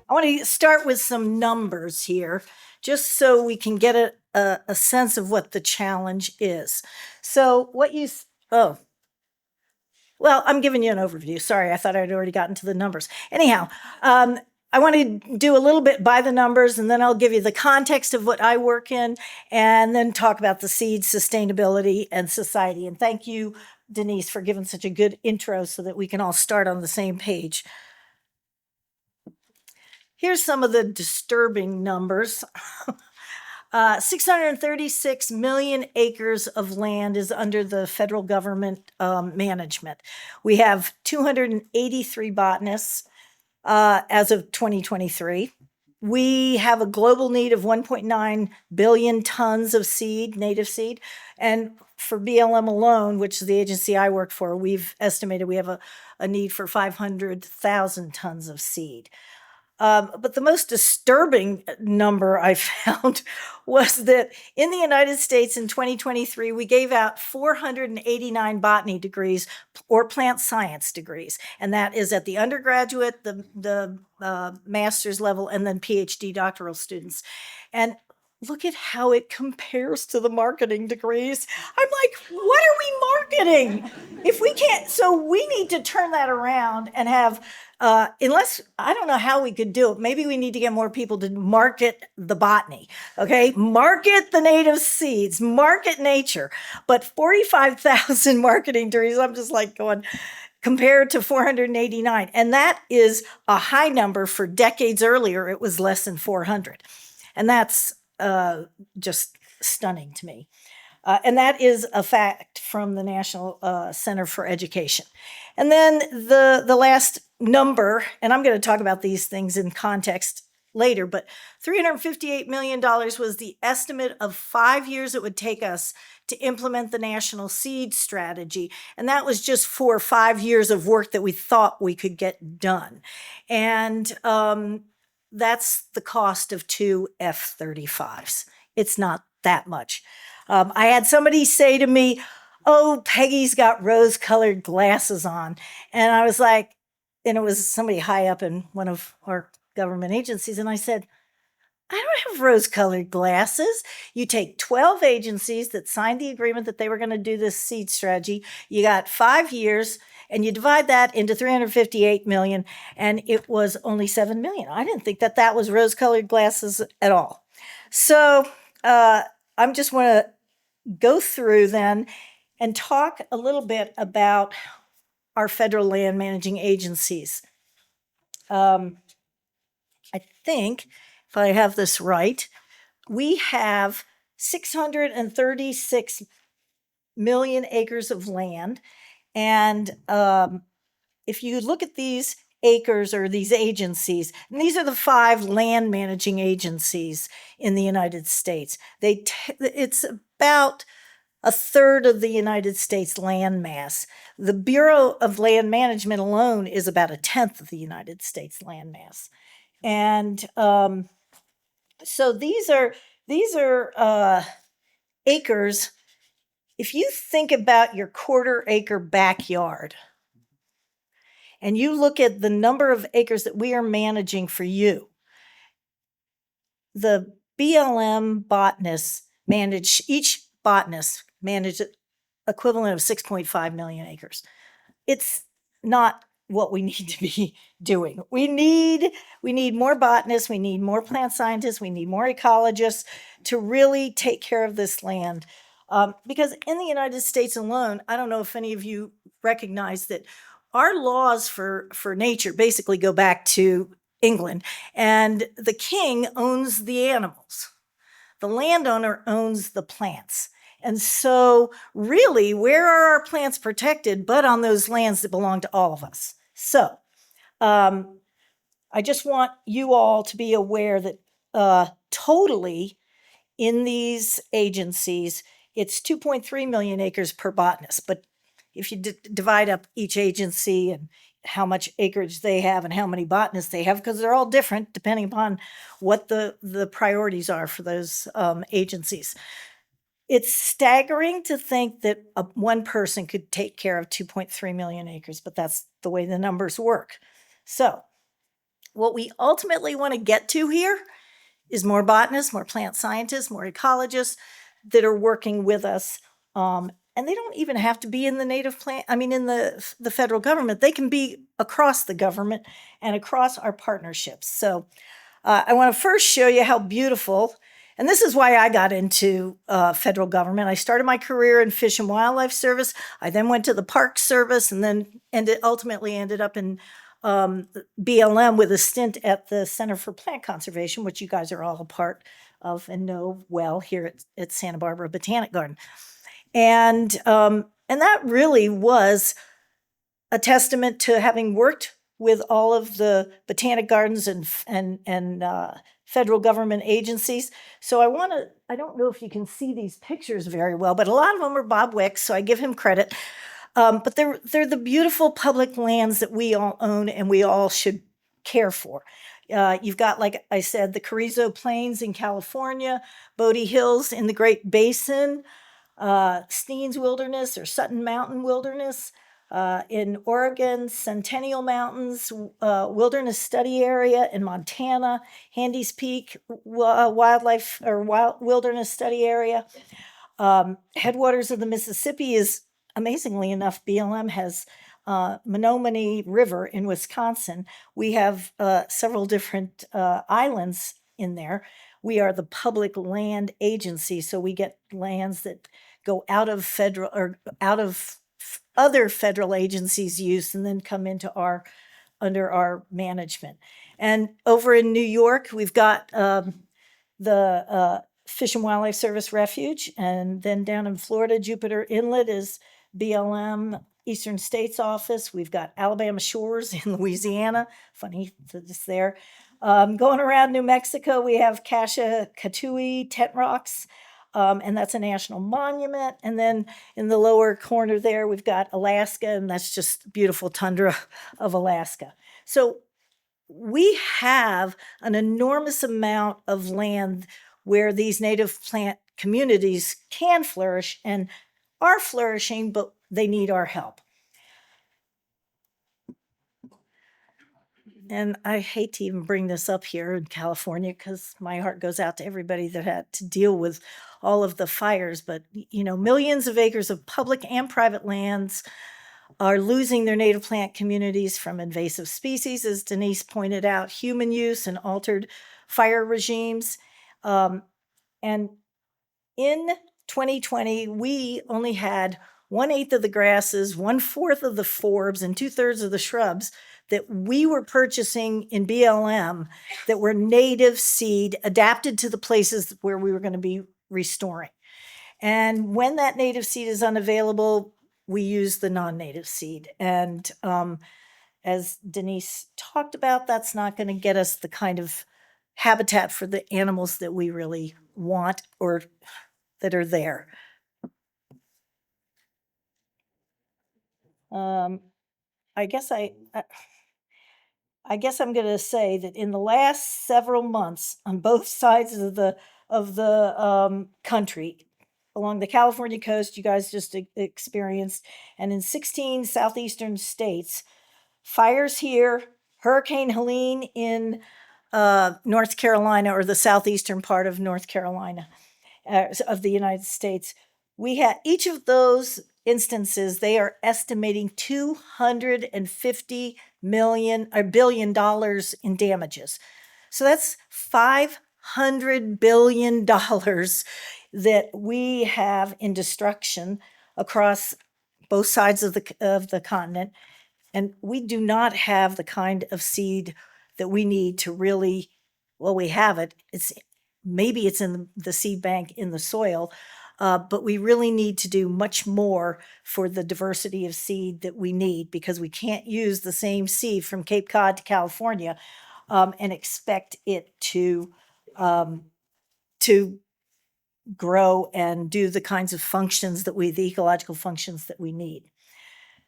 I want to start with some numbers here, just so we can get a sense of what the challenge is. So well, I'm giving you an overview. Sorry, I thought I'd already gotten to the numbers. Anyhow, I want to do a little bit by the numbers, and then I'll give you the context of what I work in, and then talk about the seeds, sustainability, and society. And thank you, Denise, for giving such a good intro so that we can all start on the same page. Here's some of the disturbing numbers. 636 million acres of land is under the federal government management. We have 283 botanists as of 2023. We have a global need of 1.9 billion tons of seed, native seed. And for BLM alone, which is the agency I work for, we've estimated we have a need for 500,000 tons of seed. But the most disturbing number I found was that in the United States in 2023, we gave out 489 botany degrees or plant science degrees. And that is at the undergraduate, the master's level, and then PhD doctoral students. And look at how it compares to the marketing degrees. I'm like, what are we marketing? If we can't, so we need to turn that around and have, unless, I don't know how we could do it. Maybe we need to get more people to market the botany, okay? Market the native seeds, market nature. But 45,000 marketing degrees, I'm just like going, compared to 489. And that is a high number. For decades earlier, it was less than 400. And that's just stunning to me. And that is a fact from the National Center for Education. And then the last number, and I'm going to talk about these things in context later, but $358 million was the estimate of 5 years it would take us to implement the national seed strategy. And that was just for 5 years of work that we thought we could get done. And that's the cost of 2 F-35s. It's not that much. I had somebody say to me, "Oh, Peggy's got rose-colored glasses on." And I was like, and it was somebody high up in one of our government agencies. And I said, I don't have rose-colored glasses. You take 12 agencies that signed the agreement that they were going to do this seed strategy. You got 5 years, and you divide that into 358 million, and it was only 7 million. I didn't think that was rose-colored glasses at all. So I'm just want to go through then and talk a little bit about our federal land managing agencies. I think, if I have this right, we have 636 million acres of land. And if you look at these acres or these agencies, and these are the 5 land managing agencies in the United States. It's about a third of the United States land mass. The Bureau of Land Management alone is about a tenth of the United States land mass. And so these are acres. If you think about your quarter-acre backyard, and you look at the number of acres that we are managing for you, the BLM botanists each botanist managed equivalent of 6.5 million acres. It's not what we need to be doing. We need more botanists, we need more plant scientists, we need more ecologists to really take care of this land. Because in the United States alone, I don't know if any of you recognize that our laws for nature basically go back to England, and the king owns the animals. The landowner owns the plants. And so really, where are our plants protected but on those lands that belong to all of us? So I just want you all to be aware that totally in these agencies, it's 2.3 million acres per botanist. But if you divide up each agency and how much acreage they have and how many botanists they have, because they're all different depending upon what the priorities are for those agencies. It's staggering to think that one person could take care of 2.3 million acres, but that's the way the numbers work. So What we ultimately want to get to here is more botanists, more plant scientists, more ecologists that are working with us. And they don't even have to be in the native plant, I mean, in the federal government. They can be across the government and across our partnerships. So I want to first show you how beautiful, and this is why I got into federal government. I started my career in Fish and Wildlife Service. I then went to the Park Service, and then ultimately ended up in BLM with a stint at the Center for Plant Conservation, which you guys are all a part of and know well here at Santa Barbara Botanic Garden. And that really was a testament to having worked with all of the botanic gardens and federal government agencies. So I don't know if you can see these pictures very well, but a lot of them are Bob Wicks, so I give him credit. But they're the beautiful public lands that we all own and we all should care for. You've got, like I said, the Carrizo Plains in California, Bodie Hills in the Great Basin, Steens Wilderness or Sutton Mountain Wilderness in Oregon, Centennial Mountains Wilderness Study Area in Montana, Handy's Peak Wildlife or Wilderness Study Area. Headwaters of the Mississippi is, amazingly enough, BLM has Menominee River in Wisconsin. We have several different islands in there. We are the public land agency, so we get lands that go out of federal or out of other federal agencies' use and then come into under our management. And over in New York, we've got the Fish and Wildlife Service Refuge, and then down in Florida, Jupiter Inlet is BLM Eastern States Office. We've got Alabama Shores in Louisiana. Funny that it's there. Going around New Mexico, we have Cassia Katui Tent Rocks, and that's a national monument. And then in the lower corner there, we've got Alaska, and that's just beautiful tundra of Alaska. So we have an enormous amount of land where these native plant communities can flourish and are flourishing, but they need our help. And I hate to even bring this up here in California because my heart goes out to everybody that had to deal with all of the fires. But, millions of acres of public and private lands are losing their native plant communities from invasive species, as Denise pointed out, human use and altered fire regimes. And in 2020, we only had 1/8 of the grasses, 1/4 of the forbs, and 2/3 of the shrubs that we were purchasing in BLM that were native seed adapted to the places where we were going to be restoring. And when that native seed is unavailable, we use the non-native seed. And as Denise talked about, that's not going to get us the kind of habitat for the animals that we really want or that are there. I guess I'm going to say that in the last several months, on both sides of the country, along the California coast, you guys just experienced, and in 16 southeastern states, fires here, Hurricane Helene in North Carolina, or the southeastern part of North Carolina, of the United States. We had each of those instances, they are estimating $250 billion in damages. So that's $500 billion that we have in destruction across both sides of the continent. And we do not have the kind of seed that we need to really, well, we have it. Maybe it's in the seed bank in the soil, but we really need to do much more for the diversity of seed that we need, because we can't use the same seed from Cape Cod to California and expect it to grow and do the kinds of functions the ecological functions that we need.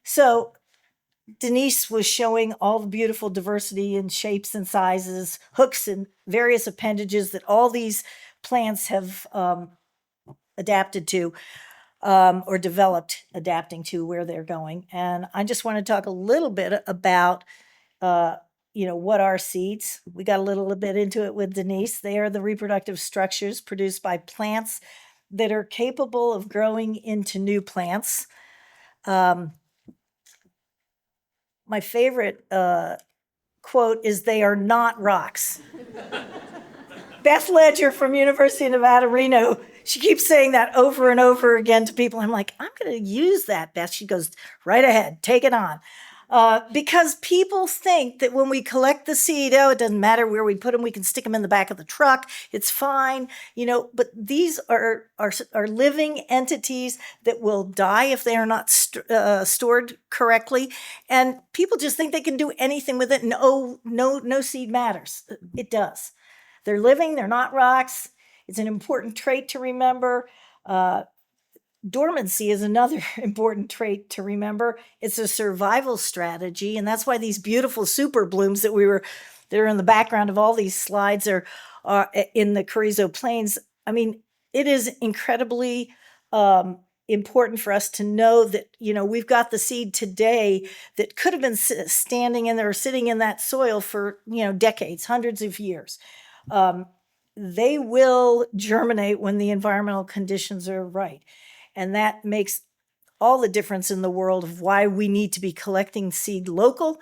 So Denise was showing all the beautiful diversity in shapes and sizes, hooks and various appendages that all these plants have adapted to or developed adapting to where they're going. And I just want to talk a little bit about what are seeds? We got a little bit into it with Denise. They are the reproductive structures produced by plants that are capable of growing into new plants. My favorite quote is, "They are not rocks." Beth Ledger from University of Nevada, Reno, she keeps saying that over and over again to people. I'm like, I'm going to use that, Beth. She goes, right ahead, take it on. Because people think that when we collect the seed, it doesn't matter where we put them, we can stick them in the back of the truck, it's fine, but these are living entities that will die if they are not stored correctly. And people just think they can do anything with it. No seed matters. It does. They're living, they're not rocks. It's an important trait to remember. Dormancy is another important trait to remember. It's a survival strategy, and that's why these beautiful super blooms that are in the background of all these slides are in the Carrizo Plains. I mean, it is incredibly important for us to know that, we've got the seed today that could have been standing in there or sitting in that soil for, decades, hundreds of years. They will germinate when the environmental conditions are right. And that makes all the difference in the world of why we need to be collecting seed local,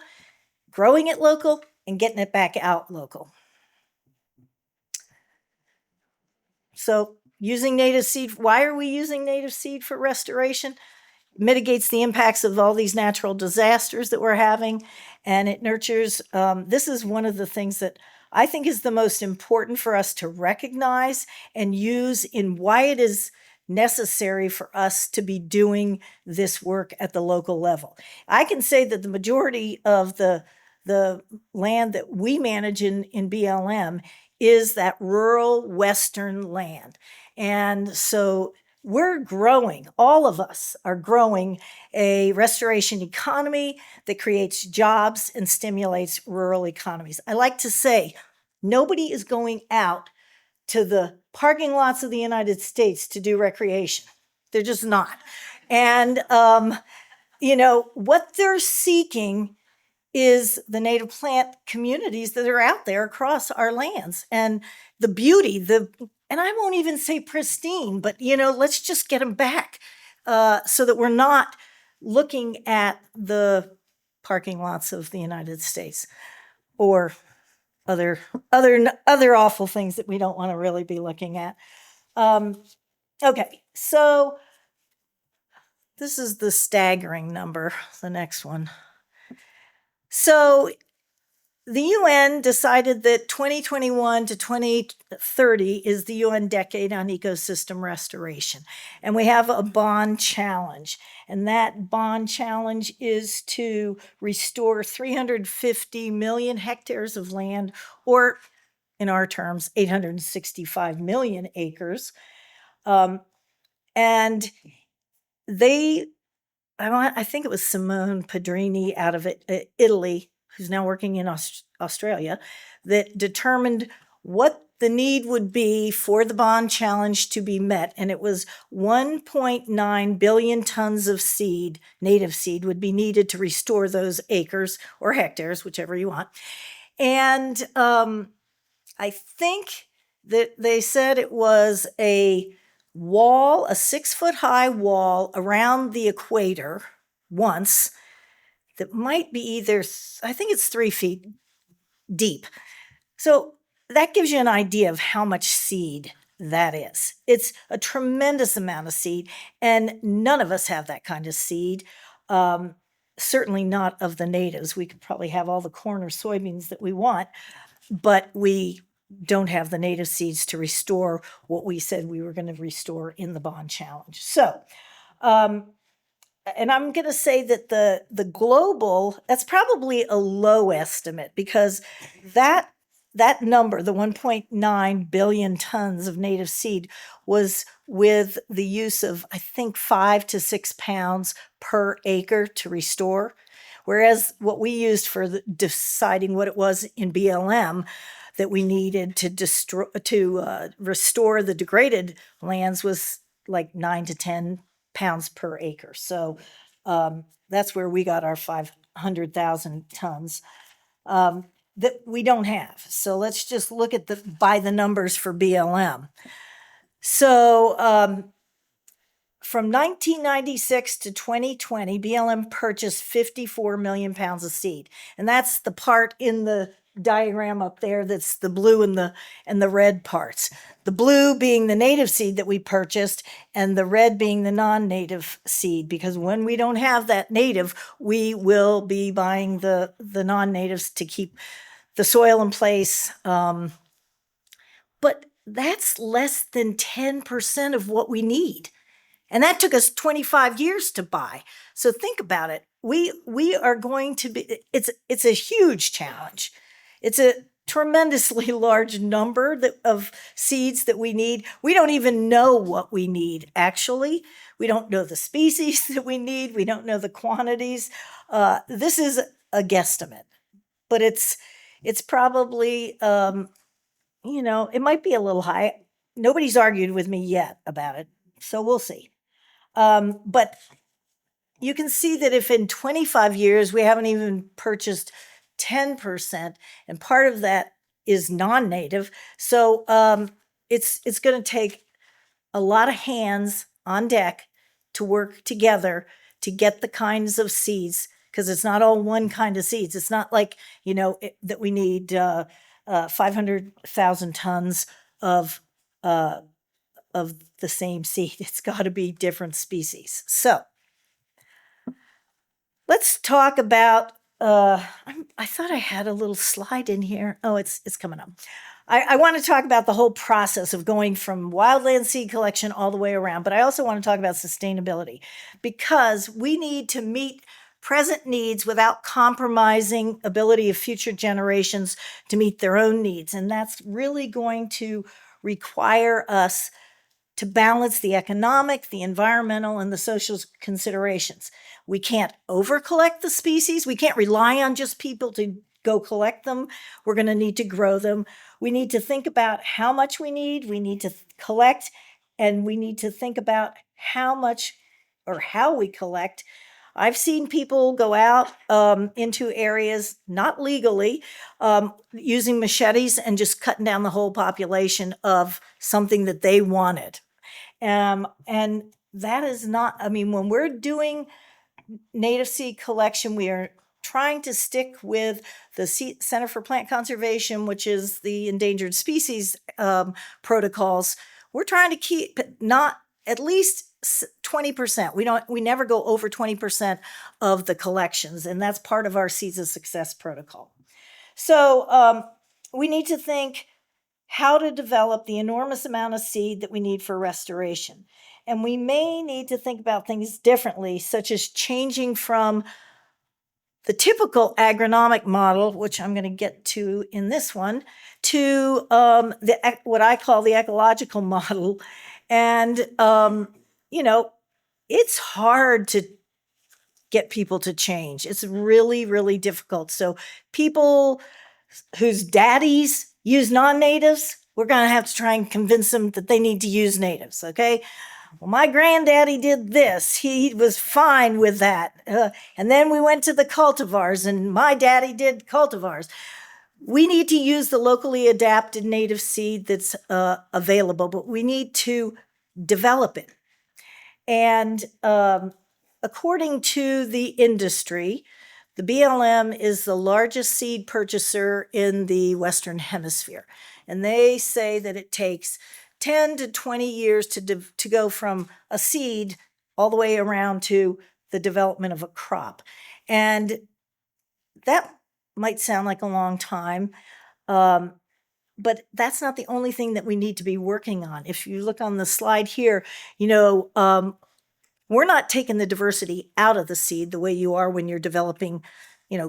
growing it local, and getting it back out local. So using native seed, why are we using native seed for restoration? It mitigates the impacts of all these natural disasters that we're having, and it nurtures. This is one of the things that I think is the most important for us to recognize and use in why it is necessary for us to be doing this work at the local level. I can say that the majority of the land that we manage in BLM is that rural Western land. And so we're growing, all of us are growing a restoration economy that creates jobs and stimulates rural economies. I like to say, nobody is going out to the parking lots of the United States to do recreation. They're just not. And, what they're seeking is the native plant communities that are out there across our lands and the beauty, and I won't even say pristine, but, let's just get them back so that we're not looking at the parking lots of the United States or other awful things that we don't want to really be looking at. Okay, so this is the staggering number, the next one. So the UN decided that 2021 to 2030 is the UN decade on ecosystem restoration. And we have a bond challenge. And that bond challenge is to restore 350 million hectares of land, or in our terms, 865 million acres. And I think it was Simone Pedrini out of Italy, who's now working in Australia, that determined what the need would be for the bond challenge to be met. And it was 1.9 billion tons of seed, native seed, would be needed to restore those acres or hectares, whichever you want. And I think that they said it was a wall, a 6-foot high wall around the equator once that might be I think it's 3 feet deep. So that gives you an idea of how much seed that is. It's a tremendous amount of seed, and none of us have that kind of seed. Certainly not of the natives. We could probably have all the corn or soybeans that we want, but we don't have the native seeds to restore what we said we were going to restore in the bond challenge. So, and I'm going to say that the global, that's probably a low estimate, because that number, the 1.9 billion tons of native seed, was with the use of, I think, 5 to 6 pounds per acre to restore. Whereas what we used for deciding what it was in BLM that we needed to restore the degraded lands was like 9 to 10 pounds per acre. So that's where we got our 500,000 tons. that we don't have. So let's just look at by the numbers for BLM. So from 1996 to 2020, BLM purchased 54 million pounds of seed. And that's the part in the diagram up there that's the blue and the red parts. The blue being the native seed that we purchased, and the red being the non-native seed, because when we don't have that native, we will be buying the non-natives to keep the soil in place. But that's less than 10% of what we need. And that took us 25 years to buy. So think about it. We are going to be, it's a huge challenge. It's a tremendously large number of seeds that we need. We don't even know what we need, actually. We don't know the species that we need. We don't know the quantities. This is a guesstimate, but it's probably, it might be a little high. Nobody's argued with me yet about it, so we'll see. But you can see that if in 25 years we haven't even purchased 10%, and part of that is non-native, so it's going to take a lot of hands on deck to work together to get the kinds of seeds, because it's not all one kind of seeds. It's not like, that we need 500,000 tons of the same seed. It's got to be different species. So let's talk about, I thought I had a little slide in here. Oh, it's coming up. I want to talk about the whole process of going from wildland seed collection all the way around, but I also want to talk about sustainability, because we need to meet present needs without compromising ability of future generations to meet their own needs. And that's really going to require us to balance the economic, the environmental, and the social considerations. We can't over-collect the species. We can't rely on just people to go collect them. We're going to need to grow them. We need to think about how much we need. We need to collect, and we need to think about how much or how we collect. I've seen people go out into areas, not legally, using machetes and just cutting down the whole population of something that they wanted. And that is not, when we're doing native seed collection, we are trying to stick with the Center for Plant Conservation, which is the endangered species protocols. We're trying to keep not at least 20%. We never go over 20% of the collections, and that's part of our Seeds of Success protocol. So we need to think how to develop the enormous amount of seed that we need for restoration. And we may need to think about things differently, such as changing from the typical agronomic model, which I'm going to get to in this one, to what I call the ecological model. And, it's hard to get people to change. It's really, really difficult. So people whose daddies use non-natives, we're going to have to try and convince them that they need to use natives, okay? Well, my granddaddy did this. He was fine with that. And then we went to the cultivars, and my daddy did cultivars. We need to use the locally adapted native seed that's available, but we need to develop it. And according to the industry, the BLM is the largest seed purchaser in the Western Hemisphere. And they say that it takes 10 to 20 years to go from a seed all the way around to the development of a crop. And that might sound like a long time, but that's not the only thing that we need to be working on. If you look on the slide here, we're not taking the diversity out of the seed the way you are when you're developing,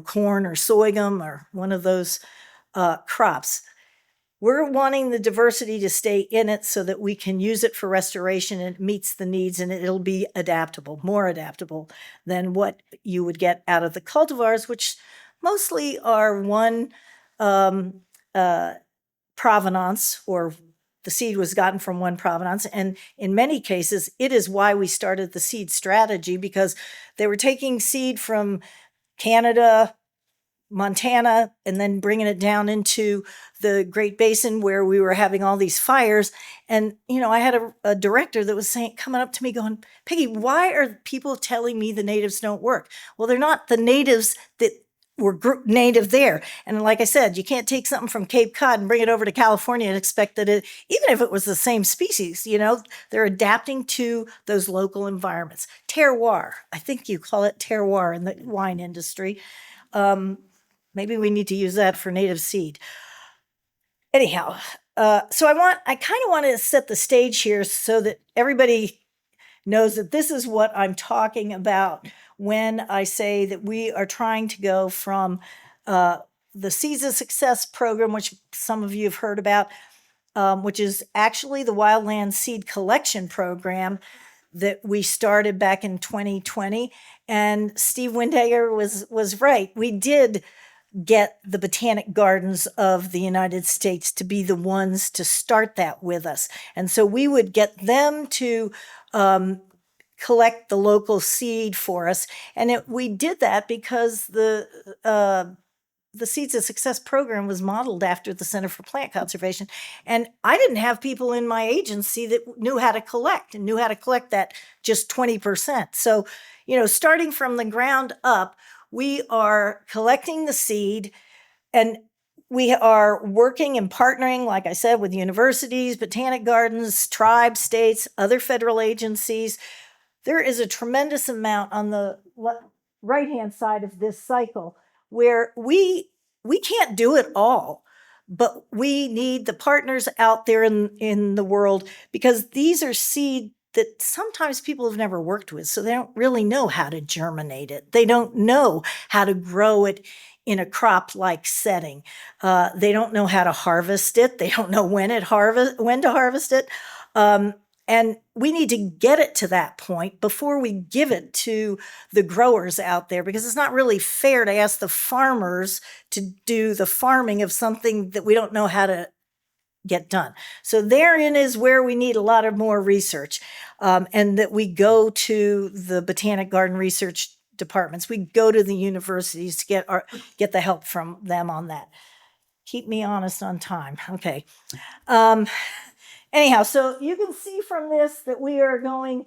corn or sorghum or one of those crops. We're wanting the diversity to stay in it so that we can use it for restoration and it meets the needs, and it'll be adaptable, more adaptable than what you would get out of the cultivars, which mostly are one provenance, or the seed was gotten from one provenance. And in many cases, it is why we started the seed strategy, because they were taking seed from Canada, Montana and then bringing it down into the Great Basin where we were having all these fires. And, I had a director that was coming up to me going, Peggy, why are people telling me the natives don't work? Well, they're not the natives that were native there. And like I said, you can't take something from Cape Cod and bring it over to California and expect that even if it was the same species, they're adapting to those local environments. Terroir, I think you call it terroir in the wine industry. Maybe we need to use that for native seed. Anyhow, so I kind of want to set the stage here so that everybody knows that this is what I'm talking about when I say that we are trying to go from the Seeds of Success program, which some of you have heard about, which is actually the Wildland Seed Collection Program that we started back in 2020. And Steve Windhager was right. We did get the Botanic Gardens of the United States to be the ones to start that with us. And so we would get them to collect the local seed for us. And we did that because the Seeds of Success program was modeled after the Center for Plant Conservation. And I didn't have people in my agency that knew how to collect and knew how to collect that just 20%. So, starting from the ground up, we are collecting the seed and we are working and partnering, like I said, with universities, botanic gardens, tribes, states, other federal agencies. There is a tremendous amount on the right-hand side of this cycle where we can't do it all, but we need the partners out there in the world because these are seed that sometimes people have never worked with, so they don't really know how to germinate it. They don't know how to grow it in a crop-like setting. They don't know how to harvest it. They don't know when to harvest it. And we need to get it to that point before we give it to the growers out there, because it's not really fair to ask the farmers to do the farming of something that we don't know how to get done. So therein is where we need a lot of more research, and that we go to the Botanic Garden research departments. We go to the universities to get the help from them on that. Keep me honest on time. Okay. Anyhow, so you can see from this that we are going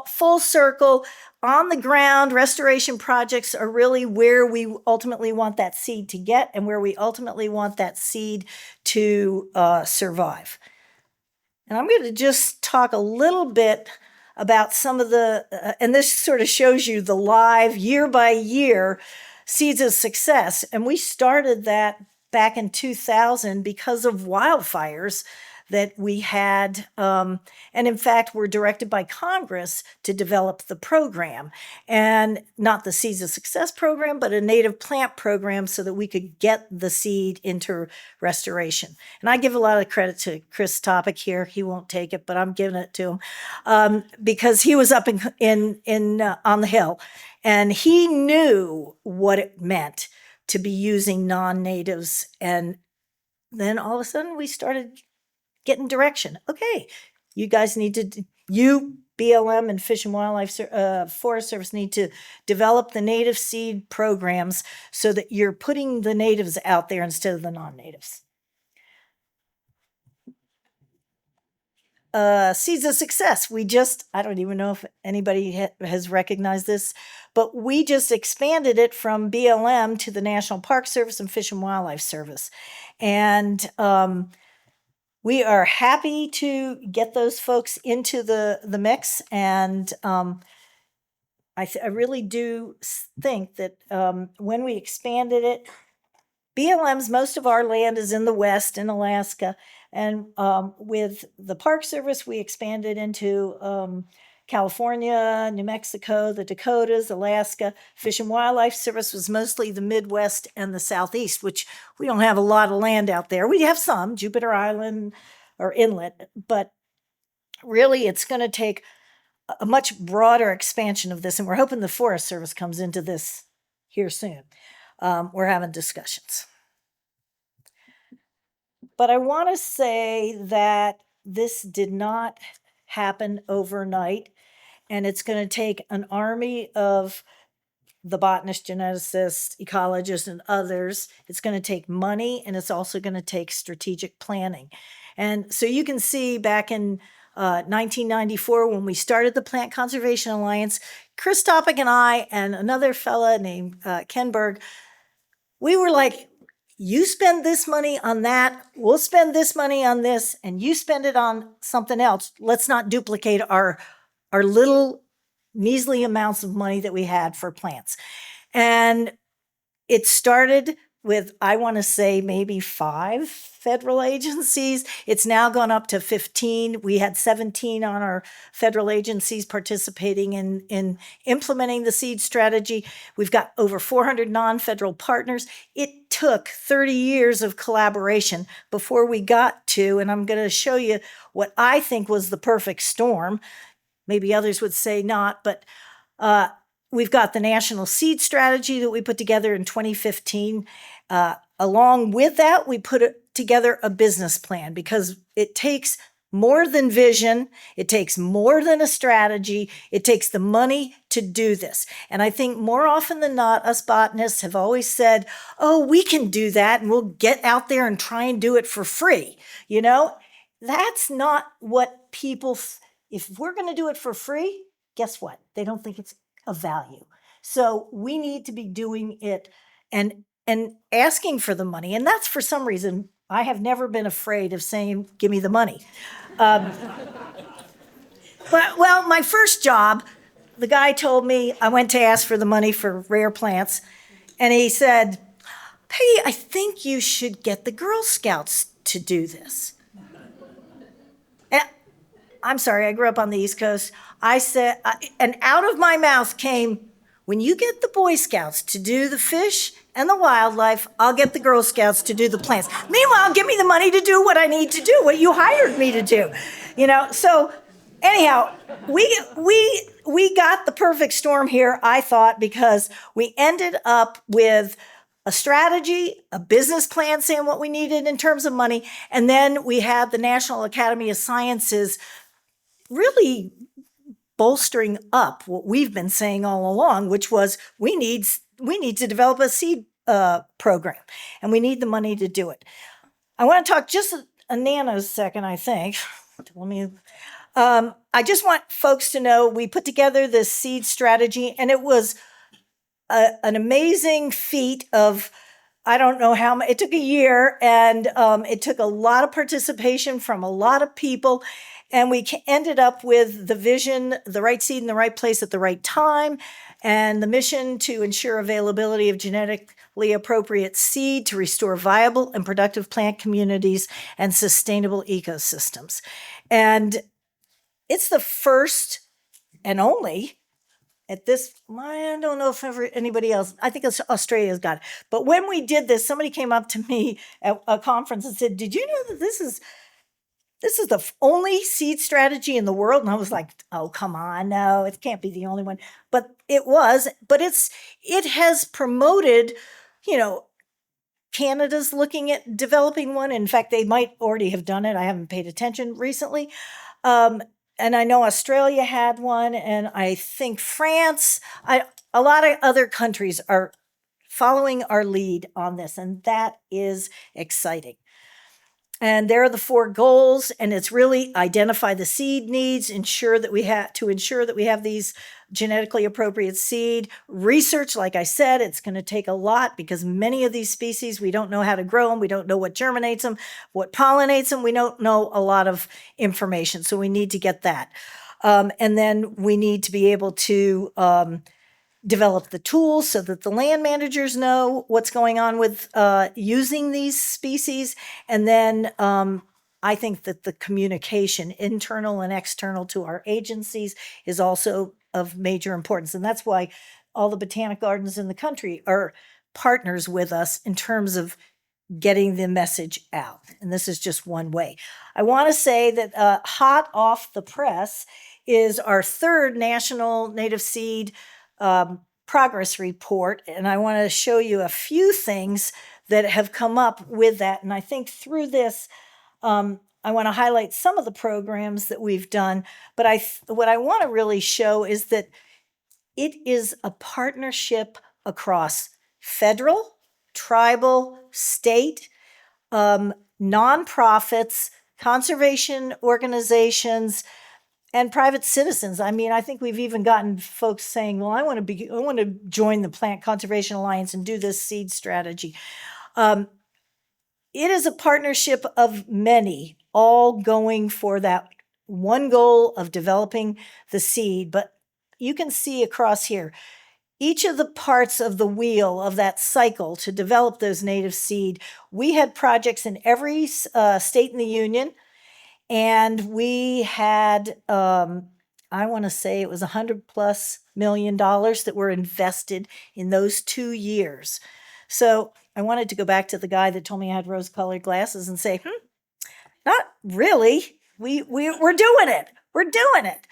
full circle on the ground. Restoration projects are really where we ultimately want that seed to get and where we ultimately want that seed to survive. And I'm going to just talk a little bit about some of and this sort of shows you the live year by year Seeds of Success. And we started that back in 2000 because of wildfires that we had, and in fact, were directed by Congress to develop the program, and not the Seeds of Success program, but a native plant program so that we could get the seed into restoration. And I give a lot of credit to Chris Topic here. He won't take it, but I'm giving it to him because he was up in on the Hill, and he knew what it meant to be using non-natives. And then all of a sudden, we started getting direction. Okay, you guys need to, BLM and Fish and Wildlife Forest Service need to develop the native seed programs so that you're putting the natives out there instead of the non-natives. Seeds of Success. I don't even know if anybody has recognized this, but we just expanded it from BLM to the National Park Service and Fish and Wildlife Service. And we are happy to get those folks into the mix, and I really do think that when we expanded it, BLM's most of our land is in the West in Alaska, and with the Park Service, we expanded into California, New Mexico, the Dakotas, Alaska. Fish and Wildlife Service was mostly the Midwest and the Southeast, which we don't have a lot of land out there. We have some, Jupiter Island or Inlet, but really it's going to take a much broader expansion of this, and we're hoping the Forest Service comes into this here soon. We're having discussions. But I want to say that this did not happen overnight, and it's going to take an army of the botanists, geneticists, ecologists, and others. It's going to take money, and it's also going to take strategic planning. And so you can see back in 1994, when we started the Plant Conservation Alliance, Chris Topic and I and another fella named Ken Berg, we were like, you spend this money on that, we'll spend this money on this, and you spend it on something else. Let's not duplicate our little measly amounts of money that we had for plants. And it started with, I want to say, maybe 5 federal agencies. It's now gone up to 15. We had 17 on our federal agencies participating in implementing the seed strategy. We've got over 400 non-federal partners. It took 30 years of collaboration before we got to, and I'm going to show you what I think was the perfect storm. Maybe others would say not, but we've got the National Seed Strategy that we put together in 2015. Along with that, we put together a business plan, because it takes more than vision. It takes more than a strategy. It takes the money to do this. And I think more often than not, us botanists have always said, oh, we can do that, and we'll get out there and try and do it for free. You know, that's not what people, if we're going to do it for free, guess what? They don't think it's of value. So we need to be doing it and asking for the money. And that's, for some reason, I have never been afraid of saying, give me the money. But, well, my first job, the guy told me, I went to ask for the money for rare plants, and he said, Peggy, I think you should get the Girl Scouts to do this. And I'm sorry, I grew up on the East Coast. I said, and out of my mouth came, when you get the Boy Scouts to do the fish and the wildlife, I'll get the Girl Scouts to do the plants. Meanwhile, give me the money to do what I need to do, what you hired me to do. You know, so anyhow, we got the perfect storm here, I thought, because we ended up with a strategy, a business plan saying what we needed in terms of money, and then we had the National Academy of Sciences really bolstering up what we've been saying all along, which was we need to develop a seed program, and we need the money to do it. I want to talk just a nanosecond, I think. Let me. I just want folks to know we put together this seed strategy, and it was an amazing feat of, I don't know how much, it took a year, and it took a lot of participation from a lot of people. And we ended up with the vision, the right seed in the right place at the right time, and the mission to ensure availability of genetically appropriate seed to restore viable and productive plant communities and sustainable ecosystems. And it's the first and only, at this, I don't know if ever anybody else, I think Australia's got it. But when we did this, somebody came up to me at a conference and said, did you know that this is the only seed strategy in the world? And I was like, oh, come on, no, it can't be the only one. But it was, but it has promoted, you know, Canada's looking at developing one. In fact, they might already have done it. I haven't paid attention recently. And I know Australia had one, and I think France, a lot of other countries are following our lead on this, and that is exciting. And there are the 4 goals, and it's really identify the seed needs, ensure that we have these genetically appropriate seed. Research, like I said, it's going to take a lot, because many of these species, we don't know how to grow them. We don't know what germinates them, what pollinates them. We don't know a lot of information, so we need to get that. And then we need to be able to develop the tools so that the land managers know what's going on with using these species. And then I think that the communication, internal and external to our agencies, is also of major importance. And that's why all the botanic gardens in the country are partners with us in terms of getting the message out. And this is just one way. I want to say that hot off the press is our 3rd National Native Seed progress report. And I want to show you a few things that have come up with that. And I think through this, I want to highlight some of the programs that we've done. But what I want to really show is that it is a partnership across federal, tribal, state, nonprofits, conservation organizations, and private citizens. I mean, I think we've even gotten folks saying, "Well, I want to join the Plant Conservation Alliance and do this seed strategy." Um, it is a partnership of many, all going for that one goal of developing the seed. But you can see across here, each of the parts of the wheel of that cycle to develop those native seed. We had projects in every state in the union, and we had, I want to say it was $100+ million that were invested in those 2 years. So I wanted to go back to the guy that told me I had rose-colored glasses and say, not really. We're doing it. We're doing it.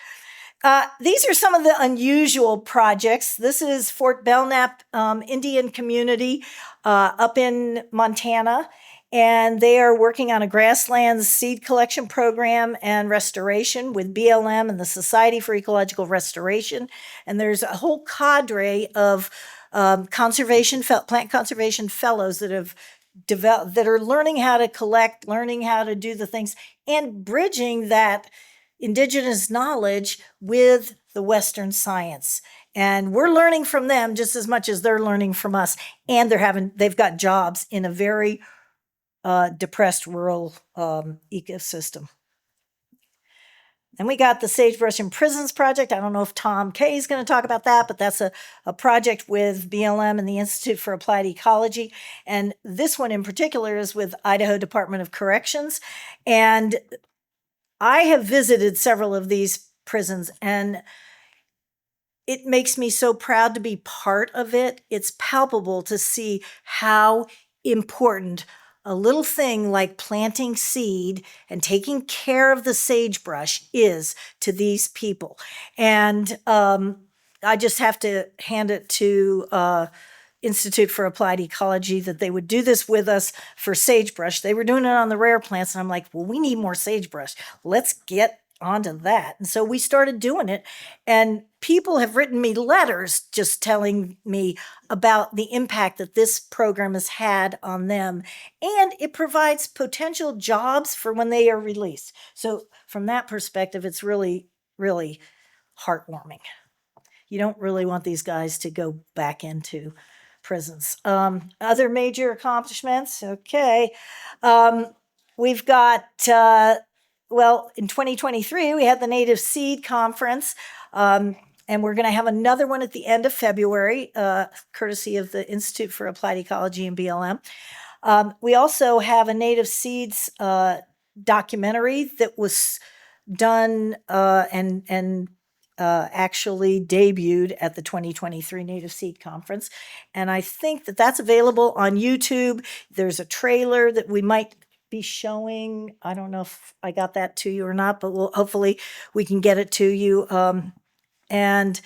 These are some of the unusual projects. This is Fort Belknap Indian community up in Montana, and they are working on a grasslands seed collection program and restoration with BLM and the Society for Ecological Restoration. And there's a whole cadre of plant conservation fellows that have developed, that are learning how to collect, learning how to do the things, and bridging that indigenous knowledge with the Western science. And we're learning from them just as much as they're learning from us. And they've got jobs in a very depressed rural ecosystem. And we got the Sagebrush in Prisons project. I don't know if Tom Kay is going to talk about that, but that's a project with BLM and the Institute for Applied Ecology. And this one in particular is with Idaho Department of Corrections. And I have visited several of these prisons, and it makes me so proud to be part of it. It's palpable to see how important a little thing like planting seed and taking care of the sagebrush is to these people. And I just have to hand it to Institute for Applied Ecology that they would do this with us for sagebrush. They were doing it on the rare plants, and I'm like, well, we need more sagebrush. Let's get onto that. And so we started doing it, and people have written me letters just telling me about the impact that this program has had on them, and it provides potential jobs for when they are released. So from that perspective, it's really, really heartwarming. You don't really want these guys to go back into prisons. Other major accomplishments, okay. We've got, in 2023, we had the Native Seed Conference, and we're going to have another one at the end of February, courtesy of the Institute for Applied Ecology and BLM. We also have a Native Seeds documentary that was done and actually debuted at the 2023 Native Seed Conference. And I think that that's available on YouTube. There's a trailer that we might be showing. I don't know if I got that to you or not, but hopefully we can get it to you. And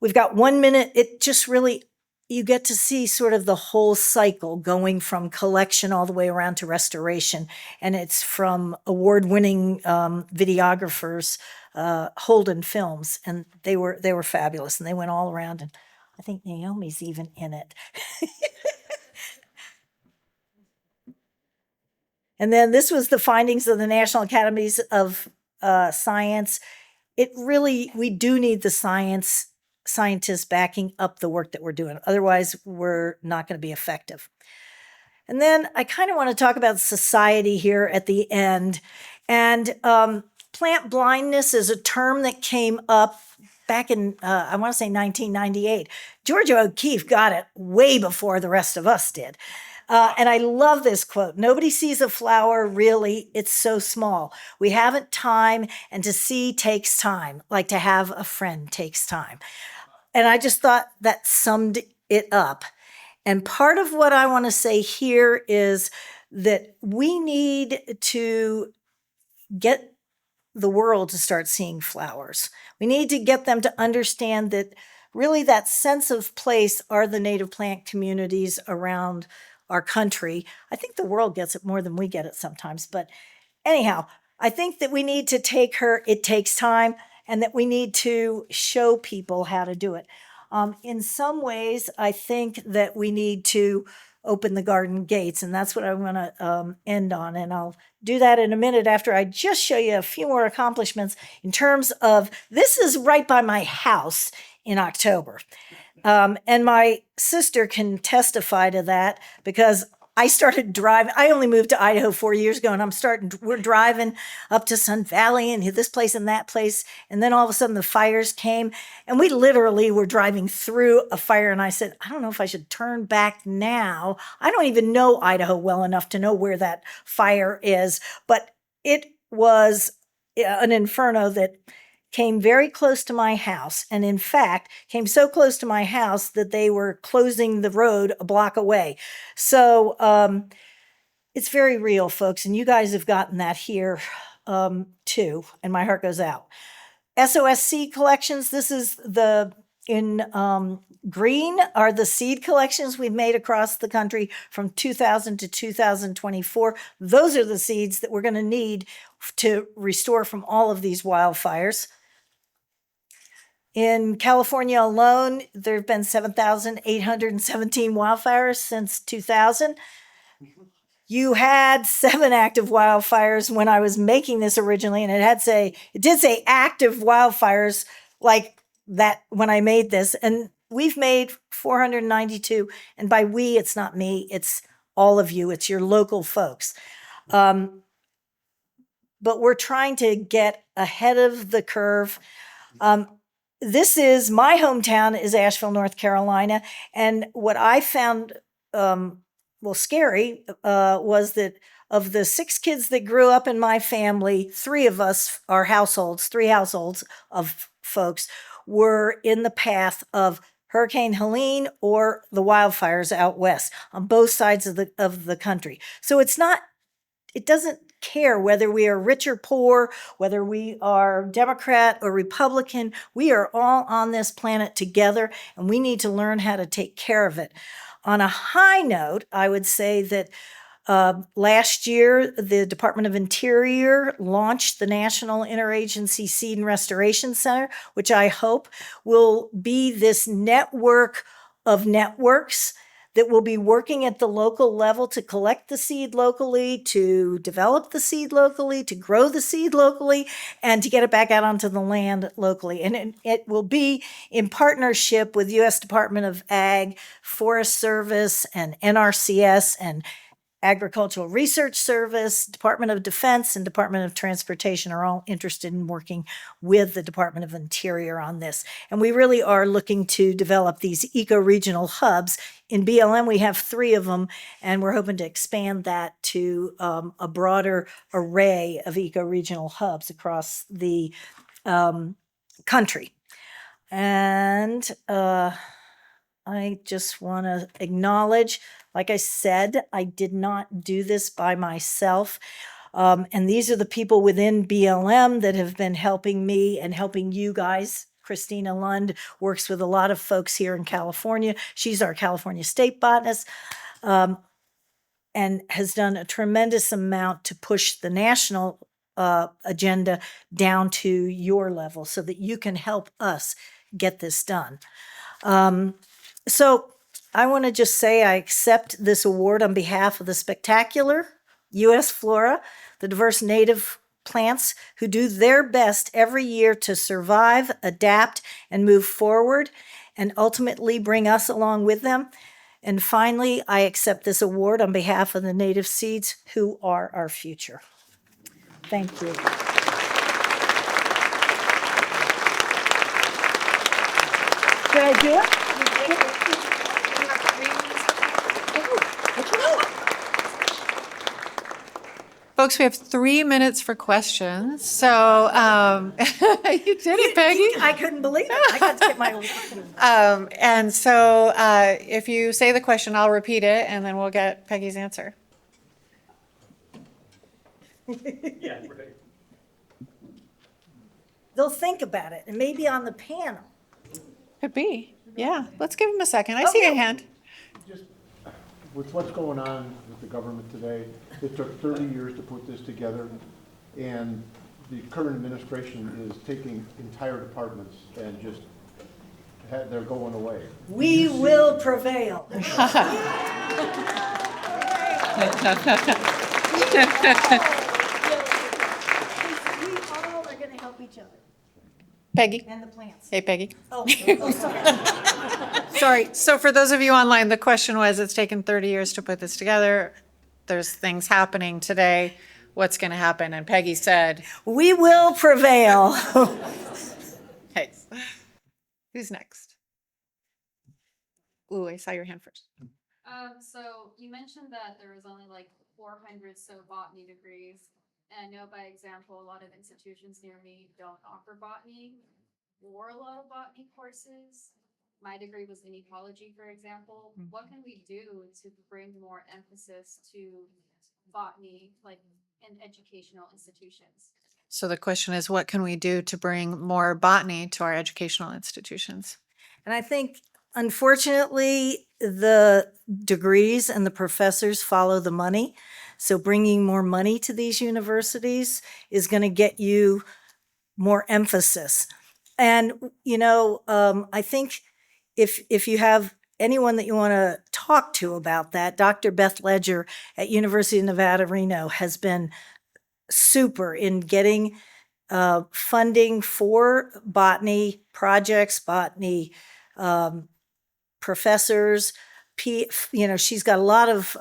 we've got 1 minute. It just really, you get to see sort of the whole cycle going from collection all the way around to restoration. And it's from award-winning videographers, Holden Films, and they were fabulous, and they went all around, and I think Naomi's even in it. And then this was the findings of the National Academies of Science. We do need the scientists backing up the work that we're doing. Otherwise, we're not going to be effective. And then I kind of want to talk about society here at the end. And plant blindness is a term that came up back in, I want to say 1998. Georgia O'Keeffe got it way before the rest of us did. And I love this quote. Nobody sees a flower, really. It's so small. We haven't time, and to see takes time, like to have a friend takes time. And I just thought that summed it up. And part of what I want to say here is that we need to get the world to start seeing flowers. We need to get them to understand that really that sense of place are the native plant communities around our country. I think the world gets it more than we get it sometimes. But anyhow, I think that we need to take her, it takes time, and that we need to show people how to do it. In some ways, I think that we need to open the garden gates, and that's what I want to end on. And I'll do that in a minute after I just show you a few more accomplishments in terms of this is right by my house in October. And my sister can testify to that because I started driving. I only moved to Idaho 4 years ago, and we're driving up to Sun Valley and this place and that place. And then all of a sudden the fires came, and we literally were driving through a fire. And I said, I don't know if I should turn back now. I don't even know Idaho well enough to know where that fire is, but it was an inferno that came very close to my house, and in fact, came so close to my house that they were closing the road a block away. So it's very real, folks, and you guys have gotten that here too, and my heart goes out. SOS seed collections, this is in green are the seed collections we've made across the country from 2000 to 2024. Those are the seeds that we're going to need to restore from all of these wildfires. In California alone, there have been 7,817 wildfires since 2000. You had 7 active wildfires when I was making this originally, and it did say active wildfires like that when I made this. And we've made 492. And by we, it's not me, it's all of you, it's your local folks. But we're trying to get ahead of the curve. This is my hometown is Asheville, North Carolina. And what I found, scary, was that of the 6 kids that grew up in my family, 3 of us, three households of folks were in the path of Hurricane Helene or the wildfires out west on both sides of the country. So it doesn't care whether we are rich or poor, whether we are Democrat or Republican. We are all on this planet together, and we need to learn how to take care of it. On a high note, I would say that last year, the Department of Interior launched the National Interagency Seed and Restoration Center, which I hope will be this network of networks that will be working at the local level to collect the seed locally, to develop the seed locally, to grow the seed locally, and to get it back out onto the land locally. And it will be in partnership with U.S. Department of Ag, Forest Service, and NRCS, and Agricultural Research Service, Department of Defense, and Department of Transportation are all interested in working with the Department of Interior on this. And we really are looking to develop these eco-regional hubs. In BLM, we have 3 of them, and we're hoping to expand that to a broader array of eco-regional hubs across the country. And I just want to acknowledge, like I said, I did not do this by myself. And these are the people within BLM that have been helping me and helping you guys. Christina Lund works with a lot of folks here in California. She's our California state botanist, and has done a tremendous amount to push the national agenda down to your level so that you can help us get this done. So I want to just say I accept this award on behalf of the spectacular U.S. flora, the diverse native plants who do their best every year to survive, adapt, and move forward, and ultimately bring us along with them. And finally, I accept this award on behalf of the native seeds who are our future. Thank you. Did I do it? Folks, we have 3 minutes for questions. So you did it, Peggy. I couldn't believe it. I got to get my award. And so if you say the question, I'll repeat it, and then we'll get Peggy's answer. Yeah, right. They'll think about it, and maybe on the panel. Could be. Yeah. Let's give him a second. I see a hand. Just with what's going on with the government today, it took 30 years to put this together, and the current administration is taking entire departments and just they're going away. We will prevail. We all are going to help each other Peggy? and the plants. Hey, Peggy. Oh, sorry. Sorry. So for those of you online, the question was, it's taken 30 years to put this together. There's things happening today. What's going to happen? And Peggy said, We will prevail. hey, who's next? Ooh, I saw your hand first. So you mentioned that there was only like 400 so botany degrees. And I know by example, a lot of institutions near me don't offer botany or a lot of botany courses. My degree was in ecology, for example. What can we do to bring more emphasis to botany, like in educational institutions? So the question is, what can we do to bring more botany to our educational institutions? And I think, unfortunately, the degrees and the professors follow the money. So bringing more money to these universities is going to get you more emphasis. And, I think if you have anyone that you want to talk to about that, Dr. Beth Ledger at University of Nevada, Reno has been super in getting funding for botany projects, botany professors. She's got a lot of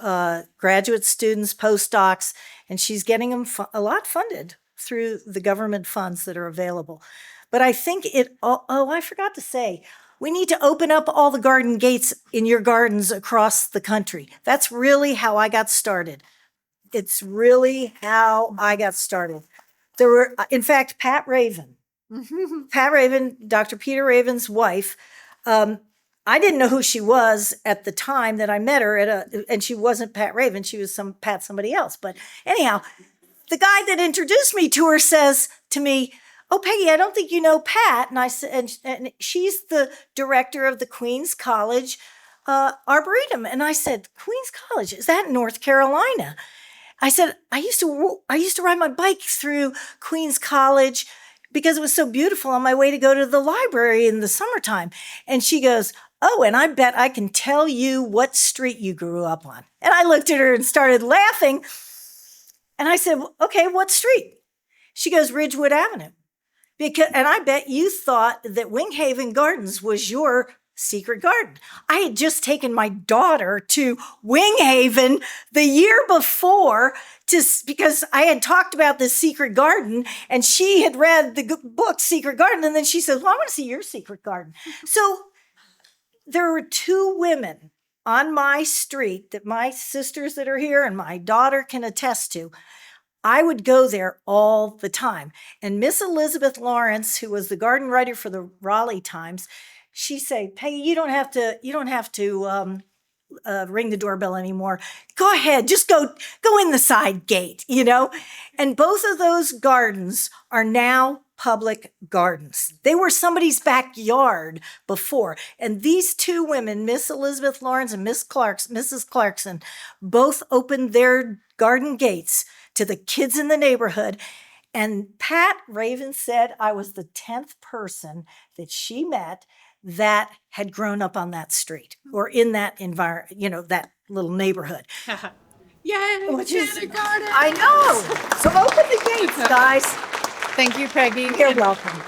graduate students, postdocs, and she's getting them a lot funded through the government funds that are available. But I think I forgot to say, we need to open up all the garden gates in your gardens across the country. That's really how I got started. It's really how I got started. There were, in fact, Pat Raven, Dr. Peter Raven's wife. I didn't know who she was at the time that I met her and she wasn't Pat Raven. She was somebody else. But anyhow, the guy that introduced me to her says to me, "Oh, Peggy, I don't think you know Pat." And I said, and she's the director of the Queens College Arboretum. And I said, "Queens College, is that in North Carolina?" I said, I used to ride my bike through Queens College because it was so beautiful on my way to go to the library in the summertime. And she goes, "Oh, and I bet I can tell you what street you grew up on." And I looked at her and started laughing. And I said, "Okay, what street?" She goes, "Ridgewood Avenue." And I bet you thought that Winghaven Gardens was your secret garden. I had just taken my daughter to Winghaven the year before because I had talked about this secret garden and she had read the book Secret Garden. And then she says, "Well, I want to see your secret garden." So there were two women on my street that my sisters that are here and my daughter can attest to. I would go there all the time. And Miss Elizabeth Lawrence, who was the garden writer for the Raleigh Times, she said, "Peggy, you don't have to ring the doorbell anymore. Go ahead, just go in the side gate, And both of those gardens are now public gardens. They were somebody's backyard before. And these two women, Miss Elizabeth Lawrence and Mrs. Clarkson, both opened their garden gates to the kids in the neighborhood. And Pat Raven said I was the 10th person that she met that had grown up on that street or in that environment, that little neighborhood. Yay! Which is, garden. I know. So open the gates, guys. Thank you, Peggy. You're welcome.